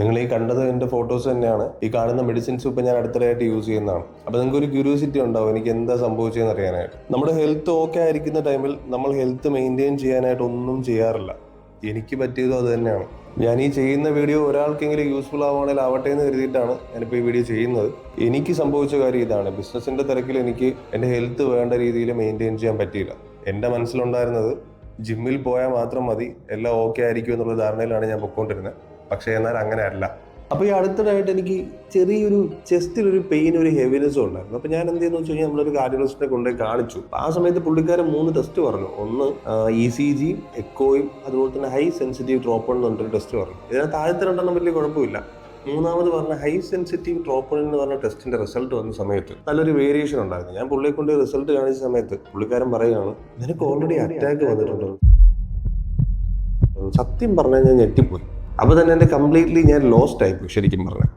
നിങ്ങൾ ഈ കണ്ടത് എൻ്റെ ഫോട്ടോസ് തന്നെയാണ്. ഈ കാണുന്ന മെഡിസിൻസ് ഇപ്പം ഞാൻ അടുത്തിടെയായിട്ട് യൂസ് ചെയ്യുന്നതാണ്. അപ്പോൾ നിങ്ങൾക്ക് ഒരു ക്യൂരിയോസിറ്റി ഉണ്ടാവും എനിക്ക് എന്താ സംഭവിച്ചതെന്ന് അറിയാനായിട്ട്. നമ്മുടെ ഹെൽത്ത് ഓക്കെ ആയിരിക്കുന്ന ടൈമിൽ നമ്മൾ ഹെൽത്ത് മെയിൻറ്റെയിൻ ചെയ്യാനായിട്ട് ഒന്നും ചെയ്യാറില്ല. എനിക്ക് പറ്റിയതും അത് തന്നെയാണ്. ഞാൻ ഈ ചെയ്യുന്ന വീഡിയോ ഒരാൾക്കെങ്കിലും യൂസ്ഫുൾ ആവുകയാണെങ്കിൽ ആവട്ടെ എന്ന് കരുതിയിട്ടാണ് ഞാനിപ്പോൾ ഈ വീഡിയോ ചെയ്യുന്നത്. എനിക്ക് സംഭവിച്ച കാര്യം ഇതാണ്. ബിസിനസ്സിൻ്റെ തിരക്കിൽ എനിക്ക് എൻ്റെ ഹെൽത്ത് വേണ്ട രീതിയിൽ മെയിൻറ്റെയിൻ ചെയ്യാൻ പറ്റിയില്ല. എൻ്റെ മനസ്സിലുണ്ടായിരുന്നത് ജിമ്മിൽ പോയാൽ മാത്രം മതി, എല്ലാം ഓക്കെ ആയിരിക്കും എന്നുള്ള ധാരണയിലാണ് ഞാൻ പൊയ്ക്കൊണ്ടിരുന്നത്. പക്ഷേ എന്നാൽ അങ്ങനെ അല്ല. അപ്പോൾ ഈ അടുത്തിടെയായിട്ട് എനിക്ക് ചെറിയൊരു ചെസ്റ്റിലൊരു പെയിൻ, ഒരു ഹെവിനെസ്സും ഉണ്ടായിരുന്നു. അപ്പോൾ ഞാൻ എന്ത് ചെയ്യുന്നു വെച്ച് കഴിഞ്ഞാൽ നമ്മളൊരു കാർഡിയോളജിസ്റ്റിനെ കൊണ്ടുപോയി കാണിച്ചു. ആ സമയത്ത് പുള്ളിക്കാരൻ 3 ടെസ്റ്റ് പറഞ്ഞു. ഒന്ന് ECG, എക്കോയും അതുപോലെ തന്നെ ഹൈ സെൻസിറ്റീവ് ട്രോപ്പോൺ എന്ന് പറഞ്ഞൊരു ടെസ്റ്റ് പറഞ്ഞു. ഇതിനകത്ത് ആദ്യത്തെ 2 വലിയ കുഴപ്പമില്ല. മൂന്നാമത് പറഞ്ഞ ഹൈ സെൻസിറ്റീവ് ട്രോപ്പോൺ എന്ന് പറഞ്ഞ ടെസ്റ്റിന്റെ റിസൾട്ട് വന്ന സമയത്ത് നല്ലൊരു വേരിയേഷൻ ഉണ്ടായിരുന്നു. ഞാൻ പുള്ളിയെ കൊണ്ട് റിസൾട്ട് കാണിച്ച സമയത്ത് പുള്ളിക്കാരൻ പറയുകയാണ്, നിനക്ക് ഓൾറെഡി അറ്റാക്ക് വന്നിട്ടുണ്ട്. സത്യം പറഞ്ഞാൽ ഞാൻ ഞെട്ടിപ്പോയി. അപ്പോൾ തന്നെ എൻ്റെ കംപ്ലീറ്റ്ലി ഞാൻ ലോസ്റ്റ് ആയിപ്പോയി ശരിക്കും പറഞ്ഞാൽ.